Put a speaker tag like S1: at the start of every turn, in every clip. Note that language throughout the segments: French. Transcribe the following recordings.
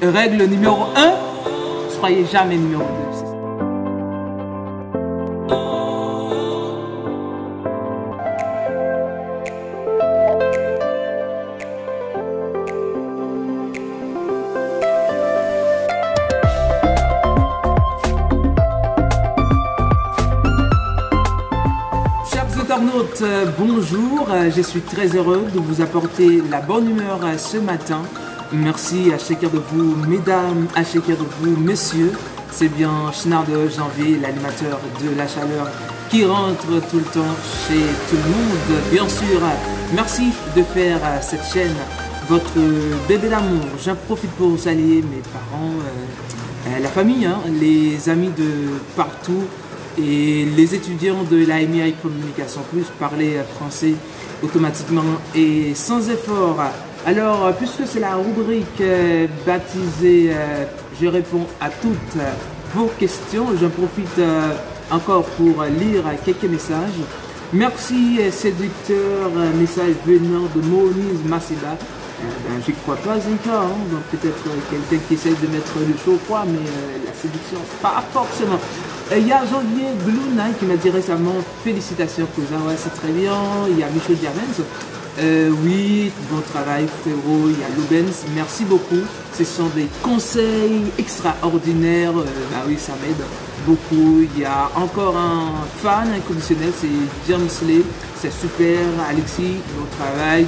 S1: Règle numéro 1, soyez jamais numéro 2. Chers internautes, bonjour, je suis très heureux de vous apporter la bonne humeur ce matin. Merci à chacun de vous, mesdames, à chacun de vous, messieurs. C'est bien Chenard de Janvier, l'animateur de la chaleur, qui rentre tout le temps chez tout le monde. Bien sûr, merci de faire cette chaîne votre bébé d'amour. J'en profite pour saluer mes parents, la famille, les amis de partout et les étudiants de la MIA Communication Plus. Parler français automatiquement et sans effort. Alors, puisque c'est la rubrique baptisée « Je réponds à toutes vos questions », j'en profite encore pour lire quelques messages. Merci, séducteur, message venant de Moniz Massida. J'y crois pas encore, donc peut-être quelqu'un qui essaie de mettre le chaud froid, mais la séduction, pas forcément. Il y a Janvier Glouna qui m'a dit récemment « Félicitations, cousin », ouais, c'est très bien. Il y a Michel Diamens. Oui, bon travail frérot, il y a Lubens, merci beaucoup. Ce sont des conseils extraordinaires, bah oui ça m'aide beaucoup. Il y a encore un fan inconditionnel, c'est James Lee, c'est super. Alexis, bon travail.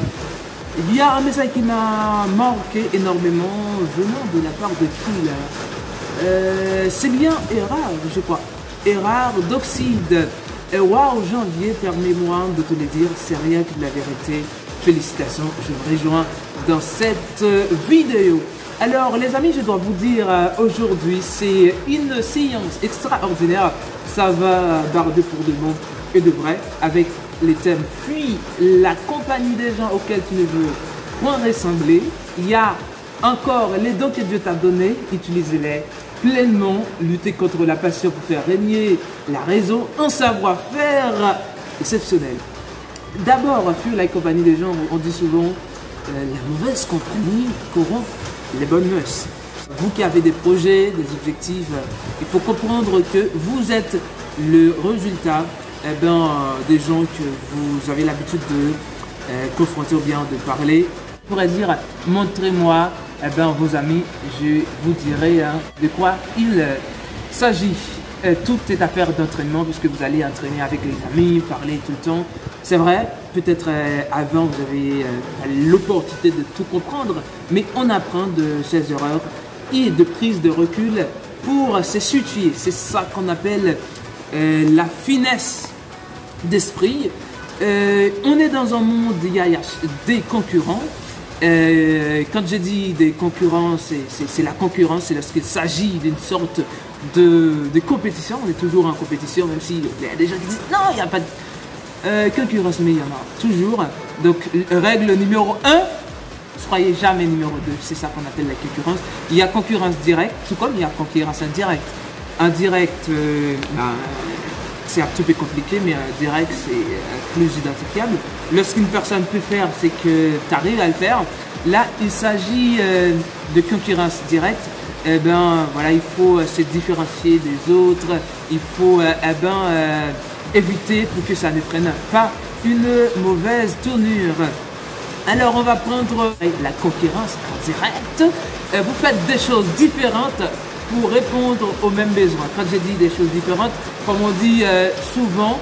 S1: Il y a un message qui m'a marqué énormément venant de la part de qui là, c'est bien Erard, je crois, Erard d'Oxyde. Waouh, Janvier, permets-moi de te le dire, c'est rien que de la vérité. Félicitations, je me rejoins dans cette vidéo. Alors les amis, je dois vous dire aujourd'hui, c'est une séance extraordinaire. Ça va barder pour de bon et de vrai avec les thèmes. Puis la compagnie des gens auxquels tu ne veux point ressembler. Il y a encore les dons que Dieu t'a donnés, utilisez-les pleinement, lutter contre la passion pour faire régner la raison, un savoir-faire exceptionnel. D'abord, fuir la compagnie des gens, on dit souvent la mauvaise compagnie corrompt les bonnes mœurs. Vous qui avez des projets, des objectifs, il faut comprendre que vous êtes le résultat des gens que vous avez l'habitude de confronter ou bien de parler. Je pourrais dire, montrez-moi vos amis, je vous dirai de quoi il s'agit. Tout est affaire d'entraînement puisque vous allez entraîner avec les amis, parler tout le temps. C'est vrai, peut-être avant vous avez l'opportunité de tout comprendre, mais on apprend de ses erreurs et de prise de recul pour se situer. C'est ça qu'on appelle la finesse d'esprit. On est dans un monde où il y a des concurrents. Quand je dis des concurrents, c'est la concurrence, c'est lorsqu'il s'agit d'une sorte de compétition. On est toujours en compétition, même s'il y a des gens qui disent non, il n'y a pas de concurrence, mais il y en a toujours. Donc, règle numéro 1, soyez jamais numéro 2. C'est ça qu'on appelle la concurrence. Il y a concurrence directe, tout comme il y a concurrence indirecte. Indirect, c'est un petit peu compliqué, mais direct, c'est plus identifiable. Lorsqu'une personne peut faire, c'est que tu arrives à le faire. Là, il s'agit de concurrence directe. Voilà, il faut se différencier des autres. Il faut éviter pour que ça ne prenne pas une mauvaise tournure. Alors, on va prendre la concurrence en direct. Vous faites des choses différentes pour répondre aux mêmes besoins. Quand je dis des choses différentes, comme on dit souvent,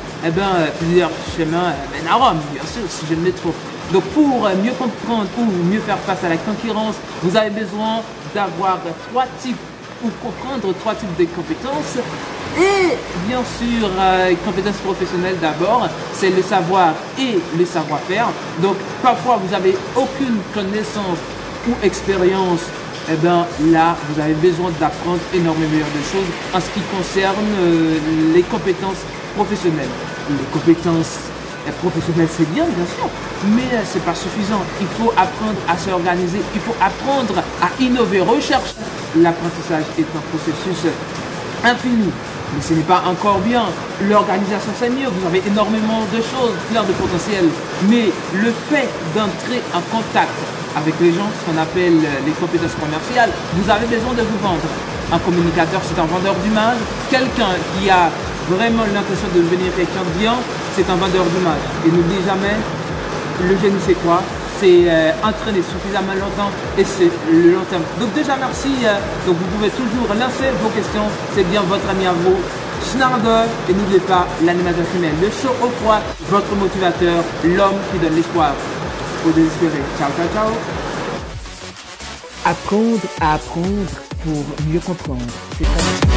S1: plusieurs chemins mènent à Rome, bien sûr, si je me trop. Donc pour mieux comprendre ou mieux faire face à la concurrence, vous avez besoin d'avoir trois types, ou comprendre trois types de compétences. Et bien sûr, compétences professionnelles d'abord, c'est le savoir et le savoir-faire. Donc parfois vous n'avez aucune connaissance ou expérience. Là, vous avez besoin d'apprendre énormément de choses en ce qui concerne les compétences professionnelles. Les compétences professionnelles, c'est bien sûr, mais ce n'est pas suffisant. Il faut apprendre à s'organiser, il faut apprendre à innover, rechercher. L'apprentissage est un processus infini, mais ce n'est pas encore bien. L'organisation, c'est mieux, vous avez énormément de choses, plein de potentiel, mais le fait d'entrer en contact avec les gens, ce qu'on appelle les compétences commerciales. Vous avez besoin de vous vendre. Un communicateur, c'est un vendeur d'image. Quelqu'un qui a vraiment l'intention de devenir quelqu'un de bien, c'est un vendeur d'image. Et n'oublie jamais, le génie c'est quoi? C'est entraîner suffisamment longtemps et c'est le long terme. Donc déjà merci, donc vous pouvez toujours lancer vos questions, c'est bien votre ami à vous, Schnarder, et n'oubliez pas l'animateur femelle, le show au froid, votre motivateur, l'homme qui donne l'espoir aux désespérés. Ciao, ciao, ciao.
S2: Apprendre à apprendre pour mieux comprendre. C'est ça.